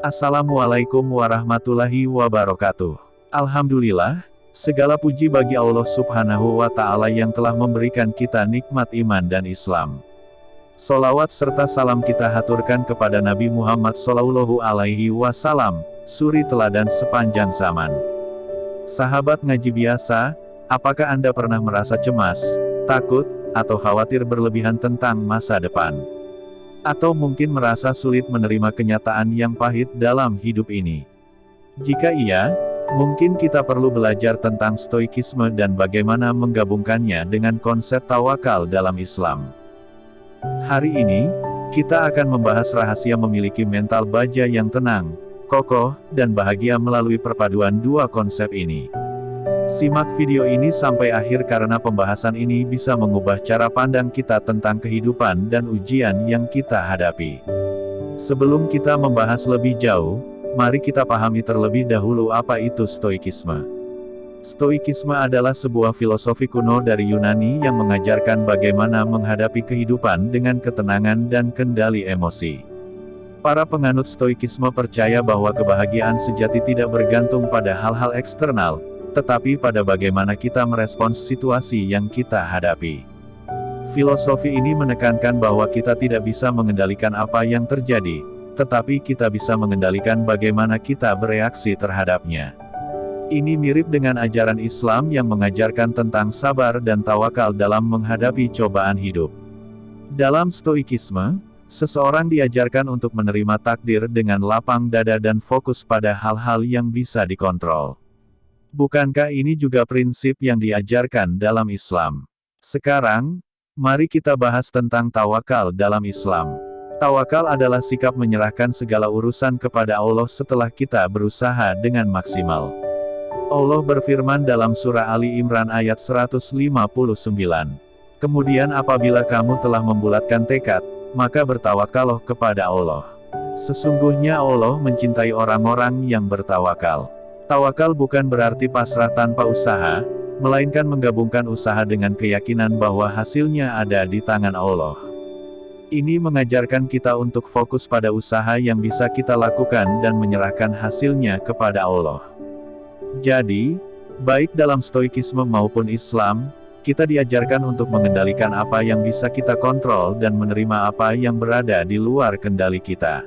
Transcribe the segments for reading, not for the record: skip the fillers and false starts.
Assalamualaikum warahmatullahi wabarakatuh. Alhamdulillah, segala puji bagi Allah Subhanahu wa Ta'ala yang telah memberikan kita nikmat iman dan Islam. Sholawat serta salam kita haturkan kepada Nabi Muhammad Shallallahu Alaihi Wasallam, suri teladan sepanjang zaman. Sahabat ngaji biasa, apakah Anda pernah merasa cemas, takut, atau khawatir berlebihan tentang masa depan? Atau mungkin merasa sulit menerima kenyataan yang pahit dalam hidup ini? Jika iya, mungkin kita perlu belajar tentang stoikisme dan bagaimana menggabungkannya dengan konsep tawakal dalam Islam. Hari ini, kita akan membahas rahasia memiliki mental baja yang tenang, kokoh, dan bahagia melalui perpaduan dua konsep ini. Simak video ini sampai akhir karena pembahasan ini bisa mengubah cara pandang kita tentang kehidupan dan ujian yang kita hadapi. Sebelum kita membahas lebih jauh, mari kita pahami terlebih dahulu apa itu stoikisme. Stoikisme adalah sebuah filosofi kuno dari Yunani yang mengajarkan bagaimana menghadapi kehidupan dengan ketenangan dan kendali emosi. Para penganut stoikisme percaya bahwa kebahagiaan sejati tidak bergantung pada hal-hal eksternal, tetapi pada bagaimana kita merespons situasi yang kita hadapi. Filosofi ini menekankan bahwa kita tidak bisa mengendalikan apa yang terjadi, tetapi kita bisa mengendalikan bagaimana kita bereaksi terhadapnya. Ini mirip dengan ajaran Islam yang mengajarkan tentang sabar dan tawakal dalam menghadapi cobaan hidup. Dalam stoikisme, seseorang diajarkan untuk menerima takdir dengan lapang dada dan fokus pada hal-hal yang bisa dikontrol. Bukankah ini juga prinsip yang diajarkan dalam Islam? Sekarang, mari kita bahas tentang tawakal dalam Islam. Tawakal adalah sikap menyerahkan segala urusan kepada Allah setelah kita berusaha dengan maksimal. Allah berfirman dalam surah Ali Imran ayat 159. Kemudian apabila kamu telah membulatkan tekad, maka bertawakallah kepada Allah. Sesungguhnya Allah mencintai orang-orang yang bertawakal. Tawakal bukan berarti pasrah tanpa usaha, melainkan menggabungkan usaha dengan keyakinan bahwa hasilnya ada di tangan Allah. Ini mengajarkan kita untuk fokus pada usaha yang bisa kita lakukan dan menyerahkan hasilnya kepada Allah. Jadi, baik dalam stoikisme maupun Islam, kita diajarkan untuk mengendalikan apa yang bisa kita kontrol dan menerima apa yang berada di luar kendali kita.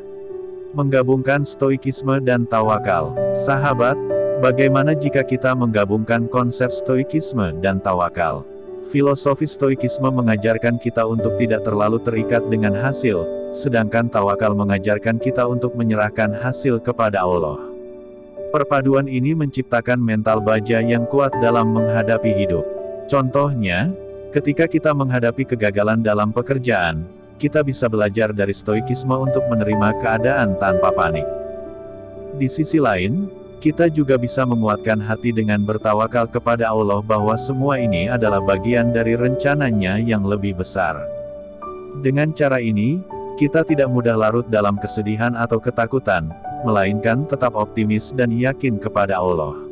Menggabungkan stoikisme dan tawakal. Sahabat, bagaimana jika kita menggabungkan konsep stoikisme dan tawakal? Filosofi stoikisme mengajarkan kita untuk tidak terlalu terikat dengan hasil, sedangkan tawakal mengajarkan kita untuk menyerahkan hasil kepada Allah. Perpaduan ini menciptakan mental baja yang kuat dalam menghadapi hidup. Contohnya, ketika kita menghadapi kegagalan dalam pekerjaan, kita bisa belajar dari stoikisme untuk menerima keadaan tanpa panik. Di sisi lain, kita juga bisa menguatkan hati dengan bertawakal kepada Allah bahwa semua ini adalah bagian dari rencananya yang lebih besar. Dengan cara ini, kita tidak mudah larut dalam kesedihan atau ketakutan, melainkan tetap optimis dan yakin kepada Allah.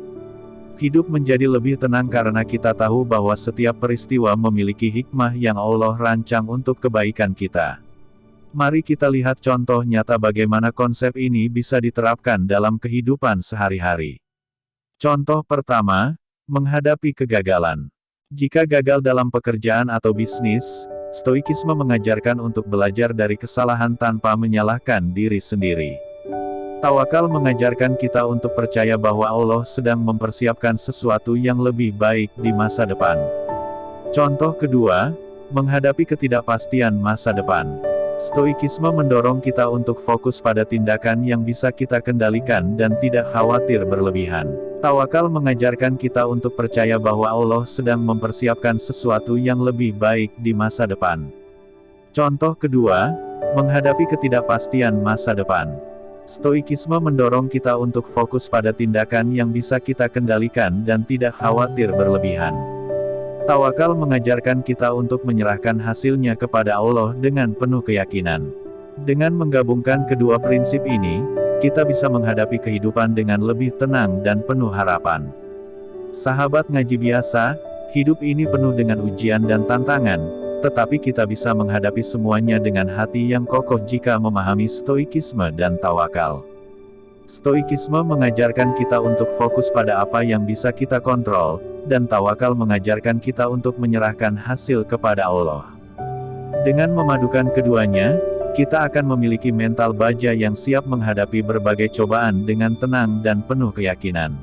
Hidup menjadi lebih tenang karena kita tahu bahwa setiap peristiwa memiliki hikmah yang Allah rancang untuk kebaikan kita. Mari kita lihat contoh nyata bagaimana konsep ini bisa diterapkan dalam kehidupan sehari-hari. Contoh pertama, menghadapi kegagalan. Jika gagal dalam pekerjaan atau bisnis, stoikisme mengajarkan untuk belajar dari kesalahan tanpa menyalahkan diri sendiri. Tawakal mengajarkan kita untuk percaya bahwa Allah sedang mempersiapkan sesuatu yang lebih baik di masa depan. Contoh kedua, menghadapi ketidakpastian masa depan. Stoikisme mendorong kita untuk fokus pada tindakan yang bisa kita kendalikan dan tidak khawatir berlebihan. Tawakal mengajarkan kita untuk percaya bahwa Allah sedang mempersiapkan sesuatu yang lebih baik di masa depan. Contoh kedua, menghadapi ketidakpastian masa depan. Stoikisme mendorong kita untuk fokus pada tindakan yang bisa kita kendalikan dan tidak khawatir berlebihan. Tawakal mengajarkan kita untuk menyerahkan hasilnya kepada Allah dengan penuh keyakinan. Dengan menggabungkan kedua prinsip ini, kita bisa menghadapi kehidupan dengan lebih tenang dan penuh harapan. Sahabat ngaji biasa, hidup ini penuh dengan ujian dan tantangan, Tetapi kita bisa menghadapi semuanya dengan hati yang kokoh jika memahami stoikisme dan tawakal. Stoikisme mengajarkan kita untuk fokus pada apa yang bisa kita kontrol, dan tawakal mengajarkan kita untuk menyerahkan hasil kepada Allah. Dengan memadukan keduanya, kita akan memiliki mental baja yang siap menghadapi berbagai cobaan dengan tenang dan penuh keyakinan.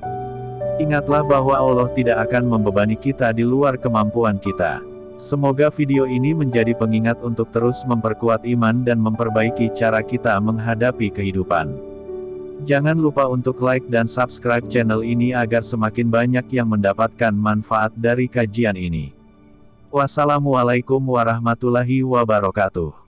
Ingatlah bahwa Allah tidak akan membebani kita di luar kemampuan kita. Semoga video ini menjadi pengingat untuk terus memperkuat iman dan memperbaiki cara kita menghadapi kehidupan. Jangan lupa untuk like dan subscribe channel ini agar semakin banyak yang mendapatkan manfaat dari kajian ini. Wassalamualaikum warahmatullahi wabarakatuh.